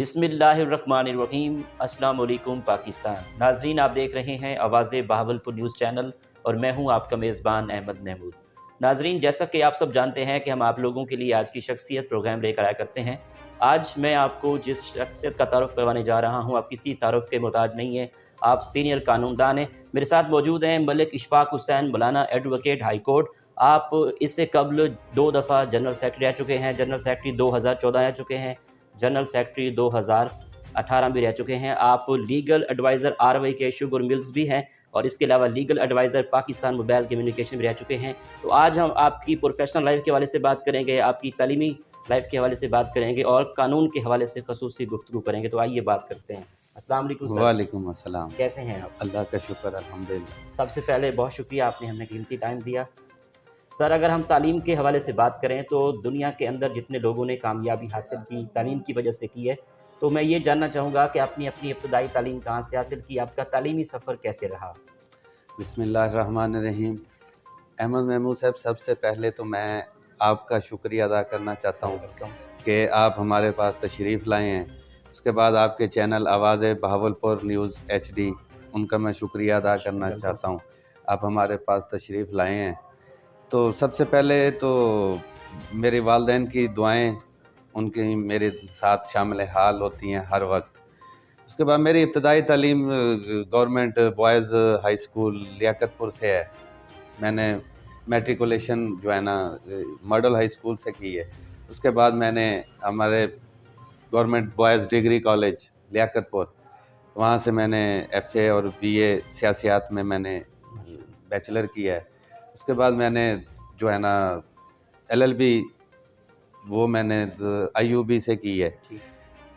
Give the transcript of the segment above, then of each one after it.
بسم اللہ الرحمن الرحیم۔ السلام علیکم پاکستان۔ ناظرین، آپ دیکھ رہے ہیں آواز بہاولپور نیوز چینل اور میں ہوں آپ کا میزبان احمد محمود۔ ناظرین، جیسا کہ آپ سب جانتے ہیں کہ ہم آپ لوگوں کے لیے آج کی شخصیت پروگرام لے کر آیا کرتے ہیں۔ آج میں آپ کو جس شخصیت کا تعارف کروانے جا رہا ہوں، آپ کسی تعارف کے محتاج نہیں ہیں، آپ سینئر قانون دان ہیں۔ میرے ساتھ موجود ہیں ملک اشفاق حسین مولانا، ایڈوکیٹ ہائی کورٹ۔ آپ اس سے قبل 2 دفعہ جنرل سیکرٹری رہ چکے ہیں۔ جنرل سیکرٹری 2014 رہ چکے ہیں، جنرل سیکرٹری 2018 بھی رہ چکے ہیں۔ آپ لیگل ایڈوائزر RY کے شوگر ملز بھی ہیں، اور اس کے علاوہ legal adviser Pakistan mobile communication بھی رہ چکے ہیں۔ تو آج ہم آپ کی پروفیشنل لائف کے حوالے سے بات کریں گے، آپ کی تعلیمی لائف کے حوالے سے بات کریں گے، اور قانون کے حوالے سے خصوصی گفتگو کریں گے۔ تو آئیے بات کرتے ہیں۔ السلام علیکم سر۔ وعلیکم السلام۔ کیسے ہیں آپ؟ اللہ کا شکر، الحمدللہ۔ سب سے پہلے بہت شکریہ، آپ نے ہمیں قیمتی ٹائم دیا۔ سر، اگر ہم تعلیم کے حوالے سے بات کریں تو دنیا کے اندر جتنے لوگوں نے کامیابی حاصل کی تعلیم کی وجہ سے کی ہے، تو میں یہ جاننا چاہوں گا کہ اپنی ابتدائی تعلیم کہاں سے حاصل کی، آپ کا تعلیمی سفر کیسے رہا؟ بسم اللہ الرحمن الرحیم۔ احمد محمود صاحب، سب سے پہلے تو میں آپ کا شکریہ ادا کرنا چاہتا ہوں کہ آپ ہمارے پاس تشریف لائے ہیں۔ اس کے بعد آپ کے چینل آواز بہاولپور نیوز HD، ان کا میں شکریہ ادا کرنا چاہتا ہوں، آپ ہمارے پاس تشریف لائے ہیں۔ تو سب سے پہلے تو میرے والدین کی دعائیں ان کی میرے ساتھ شامل حال ہوتی ہیں ہر وقت۔ اس کے بعد میری ابتدائی تعلیم گورنمنٹ بوائز ہائی اسکول لیاقت پور سے ہے۔ میں نے میٹریکولیشن جو ہے نا ماڈل ہائی اسکول سے کی ہے۔ اس کے بعد میں نے ہمارے گورنمنٹ بوائز ڈگری کالج لیاقت پور، وہاں سے میں نے FA اور BA سیاسیات میں نے بیچلر کیا ہے۔ اس کے بعد میں نے جو ہے نا LLB وہ میں نے IUB سے کی ہے۔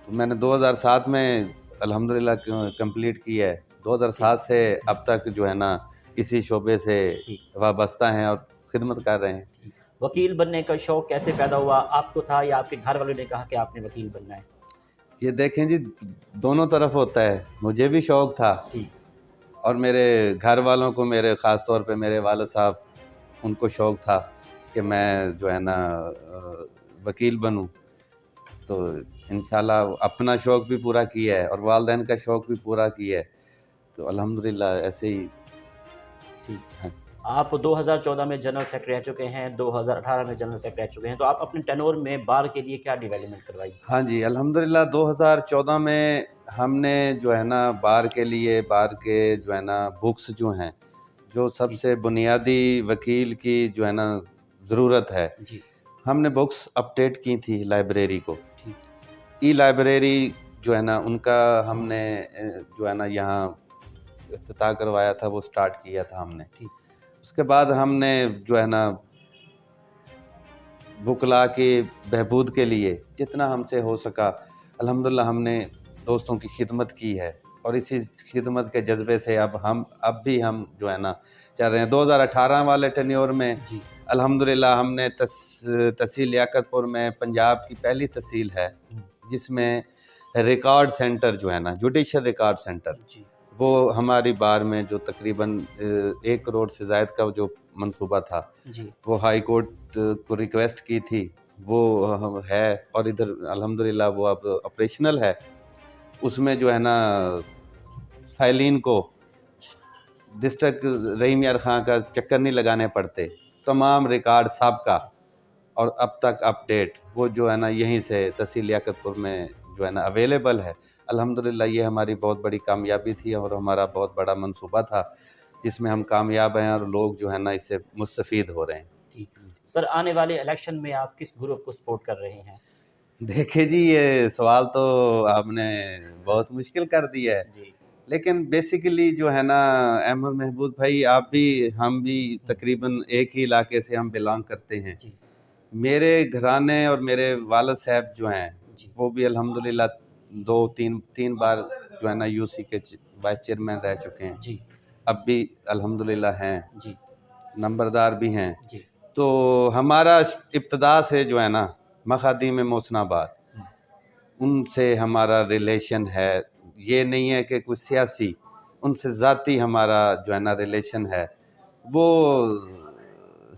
تو میں نے 2007 میں الحمدللہ کمپلیٹ کی ہے۔ 2007 سے اب تک جو ہے نا اسی شعبے سے وابستہ ہیں اور خدمت کر رہے ہیں۔ وکیل بننے کا شوق کیسے پیدا ہوا؟ آپ کو تھا یا آپ کے گھر والوں نے کہا کہ آپ نے وکیل بننا ہے؟ یہ دیکھیں جی، دونوں طرف ہوتا ہے۔ مجھے بھی شوق تھا اور میرے گھر والوں کو، میرے خاص طور پہ میرے والد صاحب، ان کو شوق تھا کہ میں جو ہے نا وکیل بنوں۔ تو انشاءاللہ اپنا شوق بھی پورا کیا ہے اور والدین کا شوق بھی پورا کیا ہے۔ تو الحمدللہ ایسے ہی۔ آپ 2014 میں جنرل سیکرٹری رہ چکے ہیں، 2018 میں جنرل سیکرٹری رہ چکے ہیں، تو آپ اپنے ٹینور میں بار کے لیے کیا ڈیولپمنٹ کروائی؟ ہاں جی، الحمدللہ 2014 میں ہم نے جو ہے نا بار کے لیے، بار کے جو ہے نا بکس جو ہیں، جو سب سے بنیادی وکیل کی جو ہے نا ضرورت ہے، ہم نے بکس اپڈیٹ کی تھی لائبریری کو۔ ای لائبریری جو ہے نا ان کا ہم نے جو ہے نا یہاں افتتاح کروایا تھا، وہ سٹارٹ کیا تھا ہم نے۔ اس کے بعد ہم نے جو ہے نا وکلاء کی بہبود کے لیے جتنا ہم سے ہو سکا الحمدللہ ہم نے دوستوں کی خدمت کی ہے، اور اسی خدمت کے جذبے سے اب بھی ہم جو ہے نا چل رہے ہیں۔ 2018 والے ٹینیور میں الحمدللہ ہم نے تحصیل لیاقت پور میں پنجاب کی پہلی تحصیل ہے جس میں ریکارڈ سینٹر جو ہے نا جوڈیشل ریکارڈ سینٹر، وہ ہماری بار میں جو تقریباً 1 کروڑ سے زائد کا جو منصوبہ تھا، وہ ہائی کورٹ کو ریکویسٹ کی تھی، وہ ہے، اور ادھر الحمدللہ وہ اب آپریشنل ہے۔ اس میں جو ہے نا سائلین کو ڈسٹرکٹ رحیم یار خان کا چکر نہیں لگانے پڑتے، تمام ریکارڈ سابقہ اور اب تک اپڈیٹ وہ جو ہے نا یہیں سے تحصیل لیاقت پور میں جو ہے نا اویلیبل ہے۔ الحمدللہ یہ ہماری بہت بڑی کامیابی تھی اور ہمارا بہت بڑا منصوبہ تھا جس میں ہم کامیاب ہیں اور لوگ جو ہے نا اس سے مستفید ہو رہے ہیں۔ سر، آنے والے الیکشن میں آپ کس گروپ کو سپورٹ کر رہے ہیں؟ دیکھیں جی، یہ سوال تو آپ نے بہت مشکل کر دیا ہے، لیکن بیسیکلی جو ہے نا احمد محمود بھائی، آپ بھی ہم بھی تقریباً ایک ہی علاقے سے ہم بلانگ کرتے ہیں۔ میرے گھرانے اور میرے والد صاحب جو ہیں وہ بھی الحمدللہ 2-3 بار جو ہے نا UC کے وائس چیئرمین رہ چکے ہیں، اب بھی الحمدللہ ہیں، نمبردار بھی ہیں۔ تو ہمارا ابتدا سے جو ہے نا مخادیم محسن آباد، ان سے ہمارا ریلیشن ہے۔ یہ نہیں ہے کہ کوئی سیاسی، ان سے ذاتی ہمارا جو ہے نا ریلیشن ہے۔ وہ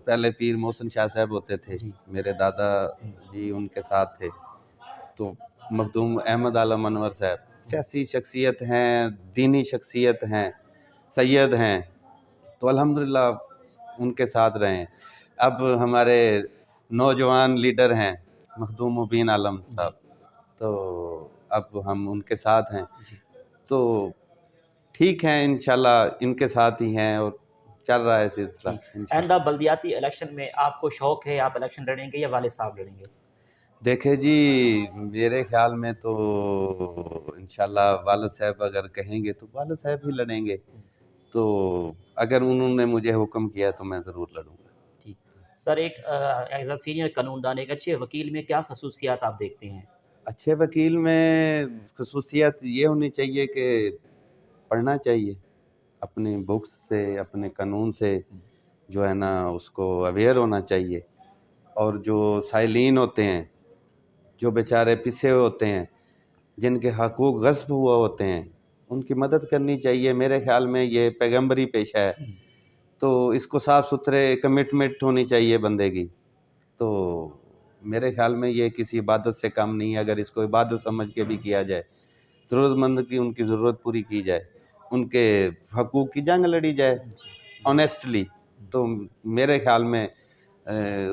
پہلے پیر محسن شاہ صاحب ہوتے تھے، میرے دادا جی ان کے ساتھ تھے، تو मखदूम अहमद आलम अनवर साहब, सियासी शख्सियत हैं, दीनी शख्सियत हैं, सैयद हैं, तो अल्हम्दुलिल्लाह उनके साथ रहे हैं। अब हमारे नौजवान लीडर हैं मखदूम मुबीन आलम साहब, तो अब हम उनके साथ हैं, जी। तो ठीक हैं इंशाल्लाह इनके साथ ही हैं और चल रहा है सिलसिला इंशाल्लाह। आइंदा बल्दियाती इलेक्शन में आपको शौक है, आप इलेक्शन लड़ेंगे या वालिद साहब लड़ेंगे? देखे जी, मेरे ख्याल में तो इंशाल्लाह वालिद साहब अगर कहेंगे तो वालिद साहब ही लड़ेंगे, तो अगर उन्होंने मुझे हुक्म किया तो मैं ज़रूर लड़ूंगा। ठीक। सर, एक एज अ सीनियर कानूनदान, एक अच्छे वकील में क्या खसूसियात आप देखते हैं? अच्छे वकील में खसूसियत ये होनी चाहिए कि पढ़ना चाहिए, अपने बुक्स से, अपने कानून से जो है ना उसको अवेयर होना चाहिए, और जो साइलिन होते हैं, जो बेचारे पिसे हुए होते हैं, जिनके हकूक़ गस्ब हुआ होते हैं, उनकी मदद करनी चाहिए। मेरे ख़्याल में ये पैगम्बरी पेशा है, तो इसको साफ़ सुथरे कमिटमेंट होनी चाहिए बंदे की। तो मेरे ख़्याल में ये किसी इबादत से कम नहीं है, अगर इसको इबादत समझ के भी किया जाए, ज़रूरतमंद की उनकी ज़रूरत पूरी की जाए, उनके हकूक़ की जंग लड़ी जाए ऑनेस्टली, तो मेरे ख़्याल में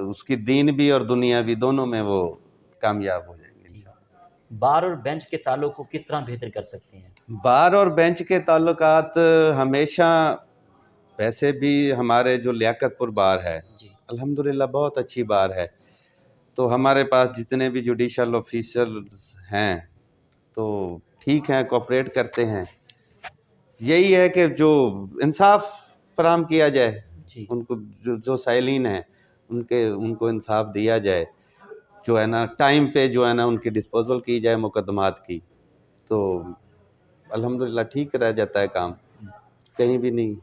उसकी दीन भी और दुनिया भी दोनों में वो कामयाब हो जाएंगे इंशाअल्लाह। बार और बेंच के ताल्लुक को किस तरह बेहतर कर सकते हैं? बार और बेंच के ताल्लुकात हमेशा, वैसे भी हमारे जो लियाकतपुर बार है जी। अल्हम्दुलिल्लाह बहुत अच्छी बार है, तो हमारे पास जितने भी जुडिशल ऑफिसर्स हैं तो ठीक हैं, कोऑपरेट करते हैं। यही है कि जो इंसाफ फराम किया जाए, जी। उनको जो साइलिन हैं उनको इंसाफ दिया जाए, जो है ना टाइम पे जो है ना उनकी डिस्पोजल की जाए मुकदमात की, तो अल्हम्दुलिल्लाह ठीक रह जाता है काम, कहीं भी नहीं।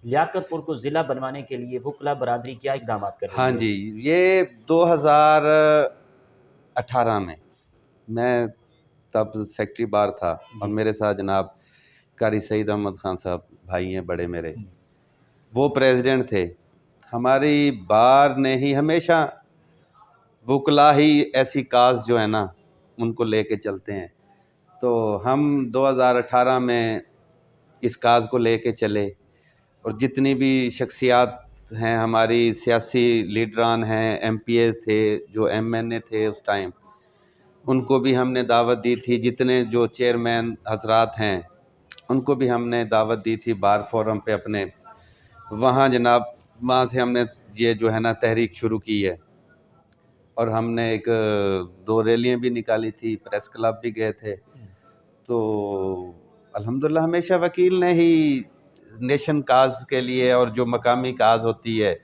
लियाकतपुर को ज़िला बनवाने के लिए वकला बरादरी क्या इक़दामात कर रही हाँ है? जी, ये 2018 में मैं तब सेक्रेटरी बार था, और मेरे साथ जनाब कारी सईद अहमद खान साहब भाई हैं बड़े मेरे, वो प्रेसिडेंट थे। हमारी बार ने ही हमेशा वकला ही ऐसी काज जो है ना उनको लेके चलते हैं, तो हम 2018 में इस काज को लेके चले, और जितनी भी शख्सियात हैं हमारी सियासी लीडरान हैं, एमपीएस थे, जो एमएनए थे उस टाइम, उनको भी हमने दावत दी थी। जितने जो चेयरमैन हजरात हैं उनको भी हमने दावत दी थी बार फोरम पे अपने, वहाँ जनाब वहाँ से हमने ये जो है ना तहरीक शुरू की है, और हमने एक 2 रैलियाँ भी निकाली थी, प्रेस क्लब भी गए थे। तो अल्हम्दुलिल्लाह हमेशा वकील ने ही नेशन काज के लिए, और जो मकामी काज होती है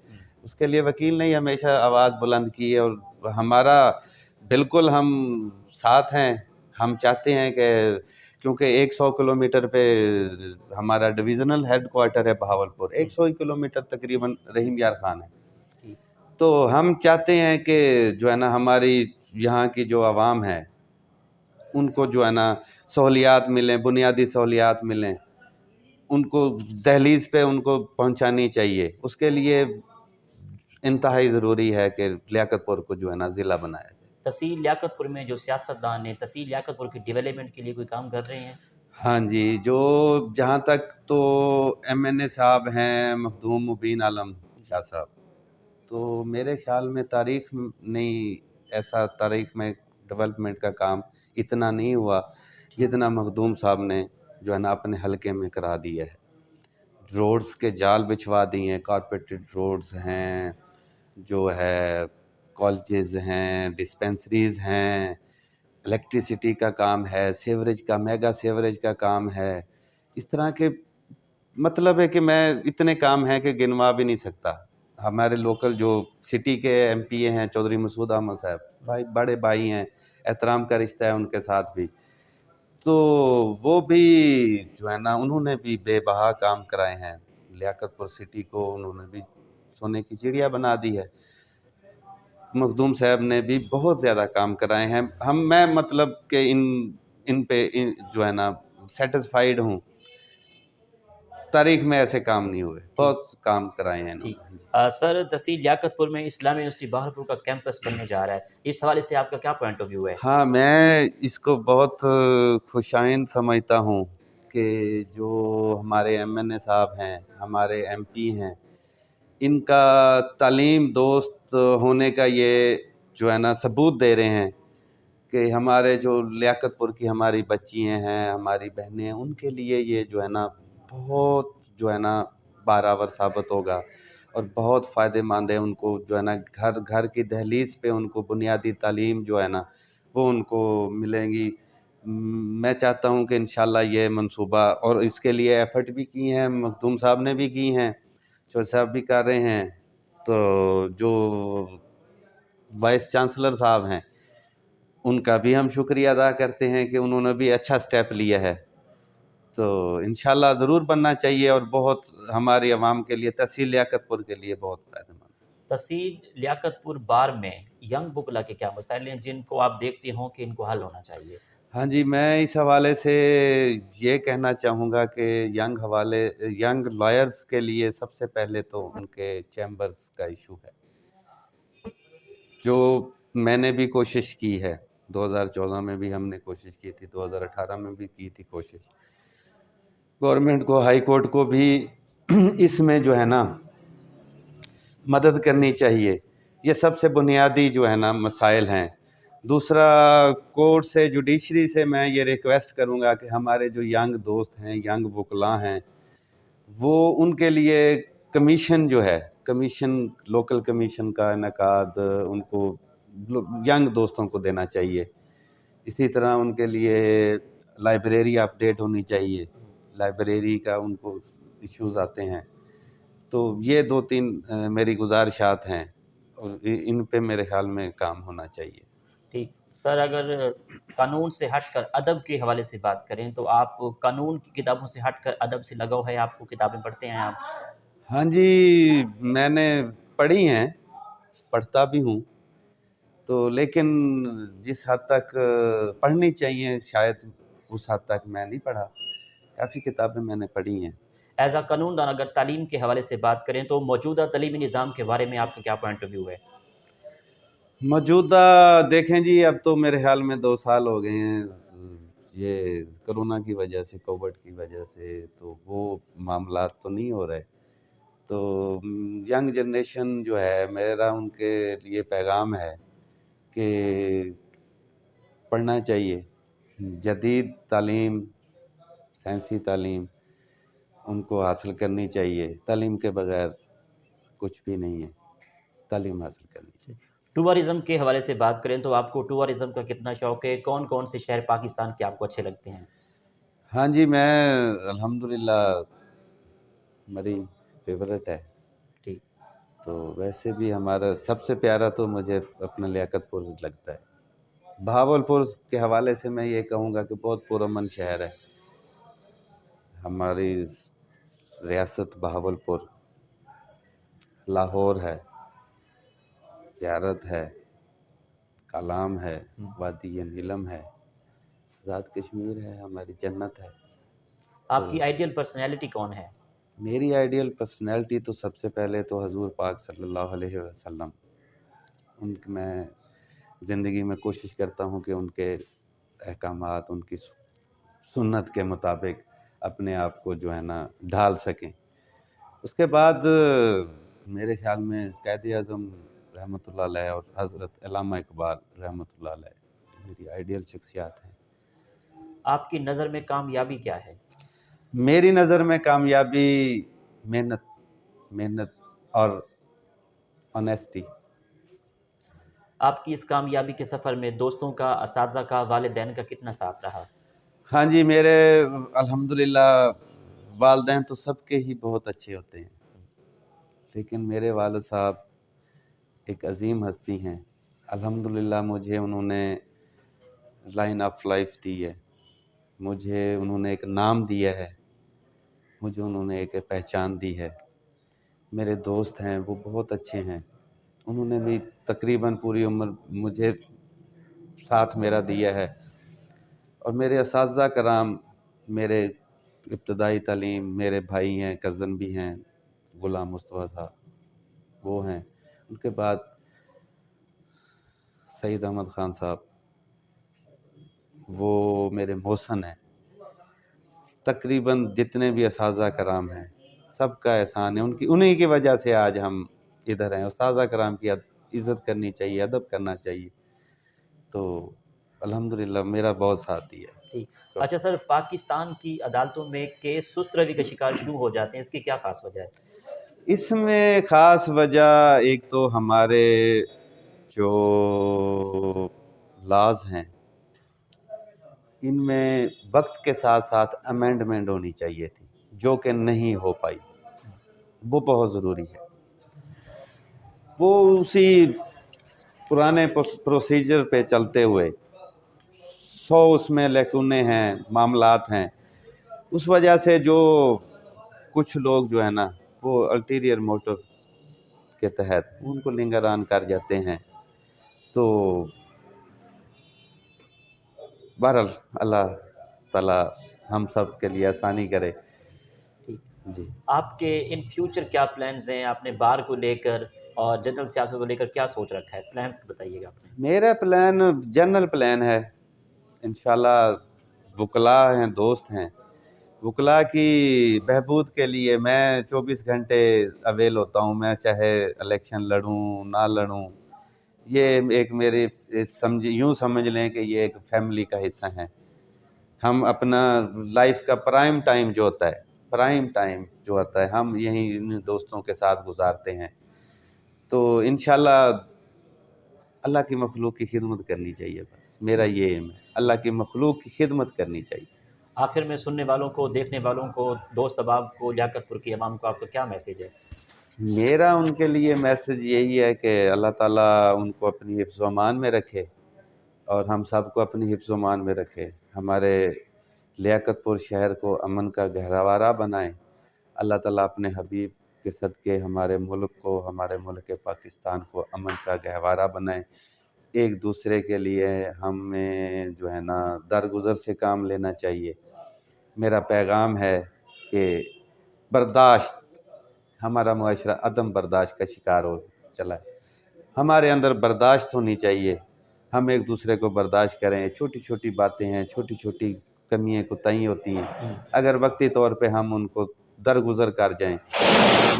उसके लिए वकील ने ही हमेशा आवाज़ बुलंद की है, और हमारा बिल्कुल हम साथ हैं। हम चाहते हैं कि क्योंकि 100 किलोमीटर पे हमारा डिविज़नल हेड क्वार्टर है बहावलपुर, 100 ही किलोमीटर तकरीबन रहीम यार खान है, तो हम चाहते हैं कि जो है ना हमारी यहाँ की जो आवाम है उनको जो है ना सहूलियात मिलें, बुनियादी सहूलियात मिलें, उनको दहलीज़ पे उनको पहुँचानी चाहिए। उसके लिए इंतहाई ज़रूरी है कि लियाकतपुर को जो है ना ज़िला बनाया जाए। तहसील लियाकतपुर में जो सियासतदान हैं, तहसील लियाकतपुर की डेवलपमेंट के लिए कोई काम कर रहे हैं? हाँ जी, जो जहाँ तक तो एमएनए साहब हैं मखदूम मुबीन आलम शाह साहब, तो मेरे ख्याल में तारीख़ नहीं, ऐसा तारीख़ में डेवलपमेंट का काम इतना नहीं हुआ जितना मखदूम साहब ने जो है ना अपने हलके में करा दिया है। रोड्स के जाल बिछवा दिए हैं, कारपेटेड रोड्स हैं, जो है कॉलेजेस हैं, डिस्पेंसरीज़ हैं, इलेक्ट्रिसिटी का काम है, सीवरेज का, मेगा सीवरेज का काम है। इस तरह के मतलब है कि मैं इतने काम हैं कि गिनवा भी नहीं सकता। हमारे लोकल जो सिटी के एमपीए हैं चौधरी मसूद अहमद साहब, भाई बड़े भाई हैं, एहतराम का रिश्ता है उनके साथ भी, तो वो भी जो है ना उन्होंने भी बेबहा काम कराए हैं। लियाकतपुर सिटी को उन्होंने भी सोने की चिड़िया बना दी है। मखदूम साहब ने भी बहुत ज़्यादा काम कराए हैं। मैं मतलब कि इन जो है ना सेटिस्फाइड हूँ। तारीख में ऐसे काम नहीं हुए, बहुत काम कराए हैं ठीक। इन्होंने। सर, तहसील लियाकतपुर में इस्लामी यूनिवर्सिटी बहावलपुर का कैंपस बनने जा रहा है, इस हवाले से आपका क्या पॉइंट ऑफ व्यू है? हाँ, मैं इसको बहुत खुशाइंद समझता हूँ कि जो हमारे एमएनए साहब हैं, हमारे एमपी हैं, इनका तालीम दोस्त होने का ये जो है ना सबूत दे रहे हैं कि हमारे जो लियाकतपुर की हमारी बच्चियाँ हैं, हमारी बहनें हैं, उनके लिए ये जो है ना बहुत जो है ना बारावर साबित होगा और बहुत फ़ायदेमंद है। उनको जो है ना घर घर की दहलीज़ पे उनको बुनियादी तालीम जो है ना वो उनको मिलेंगी। मैं चाहता हूँ कि इंशाल्लाह ये मंसूबा, और इसके लिए एफ़र्ट भी की हैं, मखदूम साहब ने भी की हैं, चौधरी साहब भी कर रहे हैं, तो जो वाइस चांसलर साहब हैं उनका भी हम शुक्रिया अदा करते हैं कि उन्होंने भी अच्छा स्टेप लिया है। तो इंशाल्लाह ज़रूर बनना चाहिए और बहुत हमारी आवाम के लिए, तहसील लियाकतपुर के लिए बहुत फ़ायदेमंद। तहसील लियाकतपुर बार में यंग बुकला के क्या मसाइल हैं जिनको आप देखते हो कि इनको हल होना चाहिए? हाँ जी, मैं इस हवाले से ये कहना चाहूँगा कि यंग लॉयर्स के लिए सबसे पहले तो उनके चैम्बर्स का इशू है, जो मैंने भी कोशिश की है। 2014 में भी हमने कोशिश की थी, 2018 में भी की थी कोशिश। गवर्नमेंट को, हाई कोर्ट को भी इसमें जो है ना मदद करनी चाहिए। ये सबसे बुनियादी जो है ना मसाइल हैं। दूसरा, कोर्ट से, जुडिशरी से मैं ये रिक्वेस्ट करूँगा कि हमारे जो यंग दोस्त हैं, यंग वकला हैं, वो उनके लिए कमीशन जो है, कमीशन, लोकल कमीशन का इनेकाद उनको यंग दोस्तों को देना चाहिए। इसी तरह उनके लिए लाइब्रेरी अपडेट होनी चाहिए, लाइब्रेरी का उनको इश्यूज़ आते हैं। तो ये 2-3 मेरी गुज़ारिशात हैं और इन पे मेरे ख़्याल में काम होना चाहिए। ठीक। सर, अगर कानून से हटकर अदब के हवाले से बात करें तो आप कानून की किताबों से हटकर अदब से लगाव है आपको, किताबें पढ़ते हैं आप? हाँ जी, मैंने पढ़ी हैं, पढ़ता भी हूँ, तो लेकिन जिस हद तक पढ़नी चाहिए शायद उस हद तक मैं नहीं पढ़ा। काफ़ी किताबें मैंने पढ़ी हैं। एज़ अ कानूनदान अगर तालीम के हवाले से बात करें तो मौजूदा तालीमी निज़ाम के बारे में आपका क्या पॉइंट ऑफ व्यू है? मौजूदा देखें जी, अब तो मेरे ख़्याल में 2 साल हो गए हैं, ये कोरोना की वजह से, कोविड की वजह से, तो वो मामलात तो नहीं हो रहे। तो यंग जनरेशन जो है, मेरा उनके लिए पैगाम है कि पढ़ना चाहिए। जदीद तालीम, साइंसी तालीम उनको हासिल करनी चाहिए। तालीम के बगैर कुछ भी नहीं है, तालीम हासिल करनी चाहिए। टूरिज़्म के हवाले से बात करें तो आपको टूरिज़्म का कितना शौक़ है? कौन-कौन से शहर पाकिस्तान के आपको अच्छे लगते हैं? हाँ जी, मैं अल्हम्दुलिल्लाह मेरी फेवरेट है। ठीक। तो वैसे भी हमारा सबसे प्यारा तो मुझे अपना लियाकतपुर लगता है। बहावलपुर के हवाले से मैं ये कहूँगा कि बहुत पुरअमन शहर है। हमारी रियासत बहावलपुर, लाहौर है, ज़ियारत है, कलाम है, वादी नीलम है, आज़ाद कश्मीर है, हमारी जन्नत है। आपकी आइडियल पर्सनैलिटी कौन है? मेरी आइडियल पर्सनैलिटी तो सबसे पहले तो हज़ूर पाक सल्लल्लाहु अलैहि वसल्लम, उनकी मैं ज़िंदगी में कोशिश करता हूँ कि उनके अहकामात, उनकी सुन्नत के मुताबिक अपने आप को जो है ना ढाल सकें। उसके बाद मेरे ख़्याल में क़ायद-ए-आज़म रहमतुल्लाह अलैह और हज़रत अल्लामा इक़बाल रहमतुल्लाह अलैह मेरी आइडियल शख्सियात हैं। आपकी नज़र में कामयाबी क्या है? मेरी नज़र में कामयाबी मेहनत, मेहनत और ऑनेस्टी। आपकी इस कामयाबी के सफ़र में दोस्तों का, असातिज़ा का, वालिदैन का कितना साथ रहा? हाँ जी, मेरे अल्हम्दुलिल्लाह वालिदैन तो सबके ही बहुत अच्छे होते हैं, लेकिन मेरे वालिद साहब एक अज़ीम हस्ती हैं। अल्हम्दुलिल्लाह मुझे उन्होंने लाइन ऑफ लाइफ दी है, मुझे उन्होंने एक नाम दिया है, मुझे उन्होंने एक पहचान दी है। मेरे दोस्त हैं वो बहुत अच्छे हैं, उन्होंने भी तकरीबन पूरी उम्र मुझे साथ मेरा दिया है। और मेरे असातिज़ा कराम, मेरे ابتدائی تعلیم میرے بھائی ہیں، کزن بھی ہیں، غلام مصطفیٰ صاحب وہ ہیں، ان کے بعد سعید احمد خان صاحب وہ میرے محسن ہیں۔ تقریباً جتنے بھی اساتذہ کرام ہیں سب کا احسان ہے، انہی کی وجہ سے آج ہم ادھر ہیں۔ اساتذہ کرام کی عزت کرنی چاہیے، ادب کرنا چاہیے، تو الحمدللہ میرا بہت ساتھ دیا ہے۔ ٹھیک۔ اچھا سر، پاکستان کی عدالتوں میں کیس سست روی کا شکار کیوں ہو جاتے ہیں، اس کی کیا خاص وجہ ہے؟ اس میں خاص وجہ ایک تو ہمارے جو لاز ہیں ان میں وقت کے ساتھ ساتھ امینڈمنٹ ہونی چاہیے تھی، جو کہ نہیں ہو پائی، وہ بہت ضروری ہے۔ وہ اسی پرانے پروسیجر پہ چلتے ہوئے 100 اس میں لیکنے ہیں، معاملات ہیں، اس وجہ سے جو کچھ لوگ جو ہے نا وہ الٹیریئر موٹو کے تحت ان کو لنگران کر جاتے ہیں، تو بہرحال اللہ تعالیٰ ہم سب کے لیے آسانی کرے۔ جی، آپ کے ان فیوچر کیا پلانز ہیں؟ آپ نے بار کو لے کر اور جنرل سیاست کو لے کر کیا سوچ رکھا ہے؟ پلانز بتائیے گا آپ نے۔ میرا پلان جنرل پلان ہے، انشاءاللہ وکلاء ہیں، دوست ہیں، وکلاء کی بہبود کے لیے میں 24 گھنٹے اویل ہوتا ہوں، میں چاہے الیکشن لڑوں نہ لڑوں، یہ ایک میری یوں سمجھ لیں کہ یہ ایک فیملی کا حصہ ہیں۔ ہم اپنا لائف کا پرائم ٹائم جو ہوتا ہے ہم یہیں ان دوستوں کے ساتھ گزارتے ہیں، تو انشاءاللہ اللہ کی مخلوق کی خدمت کرنی چاہیے، بس میرا یہ ایم ہے، اللہ کی مخلوق کی خدمت کرنی چاہیے۔ آخر میں سننے والوں کو، دیکھنے والوں کو، دوست احباب کو، لیاقت پور کی عوام کو آپ کا کیا میسیج ہے؟ میرا ان کے لیے میسج یہی ہے کہ اللہ تعالیٰ ان کو اپنی حفظ و امان میں رکھے اور ہم سب کو اپنی حفظ و امان میں رکھے، ہمارے لیاقت پور شہر کو امن کا گہوارہ بنائیں۔ اللہ تعالیٰ اپنے حبیب کے صدقے ہمارے ملک کو، ہمارے ملک پاکستان کو امن کا گہوارہ بنائیں۔ ایک دوسرے کے لیے ہمیں جو ہے نا درگزر سے کام لینا چاہیے۔ میرا پیغام ہے کہ برداشت، ہمارا معاشرہ عدم برداشت کا شکار ہو چلا ہے، ہمارے اندر برداشت ہونی چاہیے، ہم ایک دوسرے کو برداشت کریں۔ چھوٹی چھوٹی باتیں ہیں، چھوٹی چھوٹی کمیاں کوتاہی ہوتی ہیں، اگر وقتی طور پہ ہم ان کو درگزر کر جائیں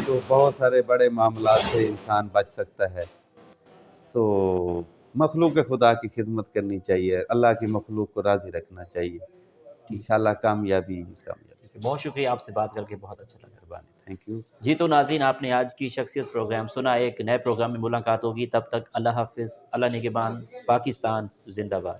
تو بہت سارے بڑے معاملات سے انسان بچ سکتا ہے۔ تو مخلوق خدا کی خدمت کرنی چاہیے، اللہ کی مخلوق کو راضی رکھنا چاہیے، انشاءاللہ کامیابی۔ بہت شکریہ، آپ سے بات کر کے بہت اچھا لگا۔ Thank you. جی تو ناظرین، آپ نے آج کی شخصیت پروگرام سنا، ایک نئے پروگرام میں ملاقات ہوگی، تب تک اللہ حافظ، اللہ نگہبان، پاکستان زندہ باد۔